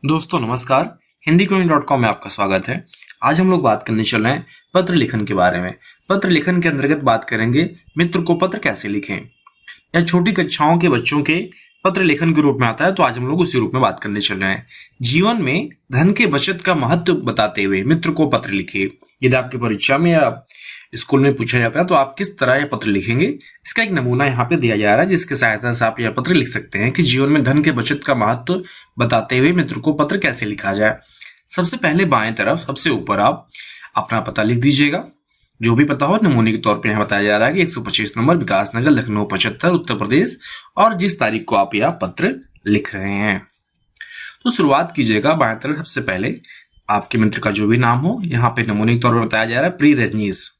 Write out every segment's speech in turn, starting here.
दोस्तों नमस्कार, हिंदीकोनी.com में आपका स्वागत है। आज हम लोग बात करने चल रहे हैं पत्र लिखन के बारे में। पत्र लिखन के अंतर्गत बात करेंगे मित्र को पत्र कैसे लिखें। या छोटी कक्षाओं के बच्चों के पत्र लेखन के रूप में आता है, तो आज हम लोग उसी रूप में बात करने चल रहे हैं। जीवन में धन के बचत का महत्व बताते हुए मित्र को पत्र लिखिए। यदि आपकी परीक्षा में या स्कूल में पूछा जाता है तो आप किस तरह यह पत्र लिखेंगे, इसका एक नमूना यहाँ पे दिया जा रहा है, जिसके सहायता से आप यह पत्र लिख सकते हैं कि जीवन में धन के बचत का महत्व बताते हुए मित्र को पत्र कैसे लिखा जाए। सबसे पहले बाएं तरफ सबसे ऊपर आप अपना पता लिख दीजिएगा, जो भी पता हो। नमूने के तौर पे यहाँ बताया जा रहा है कि 125 नंबर विकास नगर लखनऊ 75 उत्तर प्रदेश, और जिस तारीख को आप यह पत्र लिख रहे हैं। तो शुरुआत कीजिएगा बाएं तरफ सबसे पहले आपके मित्र का जो भी नाम हो। यहाँ पे नमूने के तौर पर बताया जा रहा है, प्रिय रजनीश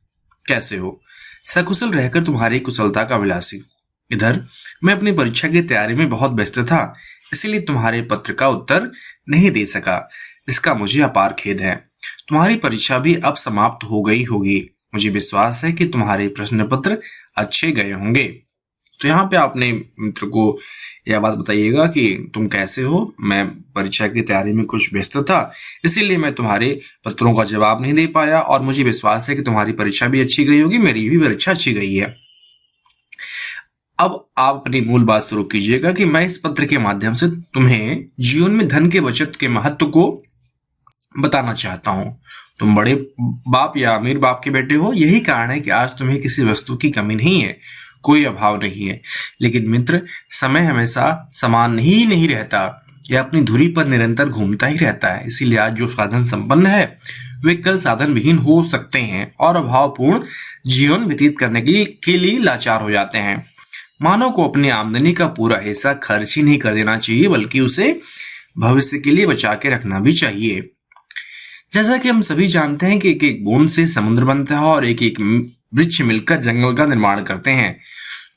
कैसे हो, सकुशल रहकर तुम्हारी कुशलता का विलासी। इधर मैं अपनी परीक्षा की तैयारी में बहुत व्यस्त था, इसीलिए तुम्हारे पत्र का उत्तर नहीं दे सका। इसका मुझे अपार खेद है। तुम्हारी परीक्षा भी अब समाप्त हो गई होगी। मुझे विश्वास है कि तुम्हारे प्रश्न पत्र अच्छे गए होंगे। तो यहाँ पे आपने मित्र को यह बात बताइएगा कि तुम कैसे हो, मैं परीक्षा की तैयारी में कुछ व्यस्त था, इसीलिए मैं तुम्हारे पत्रों का जवाब नहीं दे पाया, और मुझे विश्वास है कि तुम्हारी परीक्षा भी अच्छी गई होगी। मेरी भी परीक्षा अच्छी गई है। अब आप अपनी मूल बात शुरू कीजिएगा कि मैं इस पत्र के माध्यम से तुम्हें जीवन में धन के बचत के महत्व को बताना चाहता हूं। तुम बड़े बाप या अमीर बाप के बेटे हो, यही कारण है कि आज तुम्हें किसी वस्तु की कमी नहीं है, कोई अभाव नहीं है। लेकिन मित्र, समय हमेशा समान नहीं रहता, यह अपनी धुरी पर निरंतर घूमता ही रहता है। इसीलिए आज जो साधन संपन्न है वे कल साधन विहीन हो सकते हैं और अभावपूर्ण जीवन व्यतीत करने के लिए लाचार हो जाते हैं। मानव को अपनी आमदनी का पूरा हिस्सा खर्च ही नहीं कर देना चाहिए, बल्कि उसे भविष्य के लिए बचा के रखना भी चाहिए। जैसा कि हम सभी जानते हैं कि एक एक बूंद से समुद्र बनता है और एक एक वृक्ष मिलकर जंगल का निर्माण करते हैं।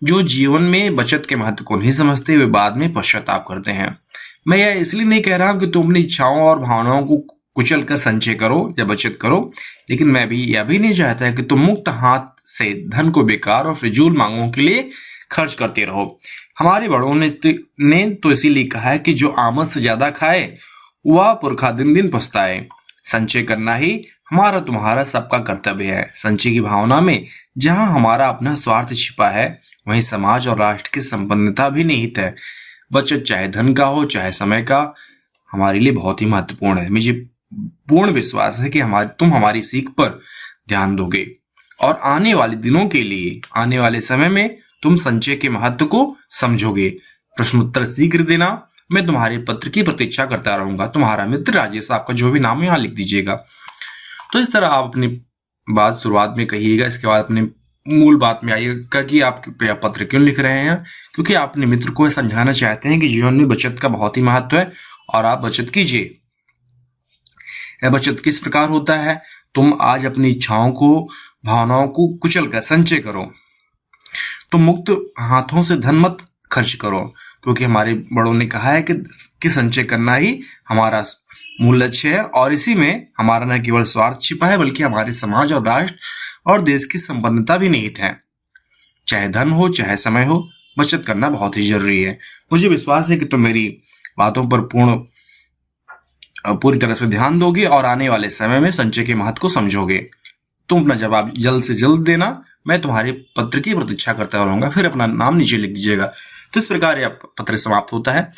जो जीवन में बचत के महत्व को नहीं समझते, वे बाद में पश्चाताप करते हैं। मैं यह इसलिए नहीं कह रहा हूं कि तुम अपनी इच्छाओं और भावनाओं को कुचल कर संचय करो या बचत करो, लेकिन मैं भी यह भी नहीं चाहता है कि तुम मुक्त हाथ से धन को बेकार और फिजूल मांगों के लिए खर्च करते रहो। हमारे बड़ों ने तो इसीलिए कहा है कि जो आमद से ज्यादा खाए वह पुरखा दिन दिन पछताए। संचय करना ही हमारा तुम्हारा सबका कर्तव्य है। संचय की भावना में जहां हमारा अपना स्वार्थ छिपा है, वहीं समाज और राष्ट्र की संपन्नता भी निहित है। बचत चाहे धन का हो चाहे समय का, हमारे लिए बहुत ही महत्वपूर्ण है। मुझे पूर्ण विश्वास है कि तुम हमारी सीख पर ध्यान दोगे और आने वाले दिनों के लिए, आने वाले समय में तुम संचय के महत्व को समझोगे। प्रश्नोत्तर शीघ्र देना। मैं तुम्हारे पत्र की प्रतीक्षा करता रहूंगा। तुम्हारा मित्र राजेश। आपका जो भी नाम है यहाँ लिख दीजिएगा। तो इस तरह आप अपनी बात शुरुआत में कहिएगा, इसके बाद अपने मूल बात में आइएगा कि आप पत्र क्यों लिख रहे हैं। क्योंकि आप अपने मित्र को समझाना चाहते हैं कि जीवन में बचत का बहुत ही महत्व है और आप बचत कीजिए। यह बचत किस प्रकार होता है? तुम आज अपनी इच्छाओं को, भावनाओं को कुचल कर संचय करो। तुम मुक्त हाथों से धन मत खर्च करो, क्योंकि हमारे बड़ों ने कहा है कि संचय करना ही हमारा मूल लक्ष्य है, और इसी में हमारा न केवल स्वार्थ छिपा है, बल्कि हमारे समाज और राष्ट्र और देश की संपन्नता भी निहित है। चाहे धन हो चाहे समय हो, बचत करना बहुत ही जरूरी है। मुझे विश्वास है कि तुम मेरी बातों पर पूरी तरह से ध्यान दोगे और आने वाले समय में संचय के महत्व को समझोगे। तुम अपना जवाब जल्द से जल्द देना। मैं तुम्हारे पत्र की प्रतीक्षा करता रहूंगा। फिर अपना नाम नीचे लिख दीजिएगा। तो इस प्रकार यह पत्र समाप्त होता है।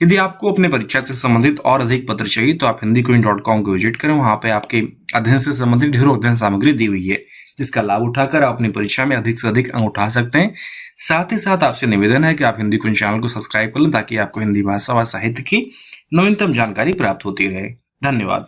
यदि आपको अपने परीक्षा से संबंधित और अधिक पत्र चाहिए तो आप हिंदीकोनी.com को विजिट करें। वहां पे आपके अध्ययन से संबंधित ढेरों अध्ययन सामग्री दी हुई है, जिसका लाभ उठाकर आप अपनी परीक्षा में अधिक से अधिक अंक उठा सकते हैं। साथ ही साथ आपसे निवेदन है कि आप हिंदीकोनी चैनल को सब्सक्राइब कर लें, ताकि आपको हिंदी भाषा व साहित्य की नवीनतम जानकारी प्राप्त होती रहे। धन्यवाद।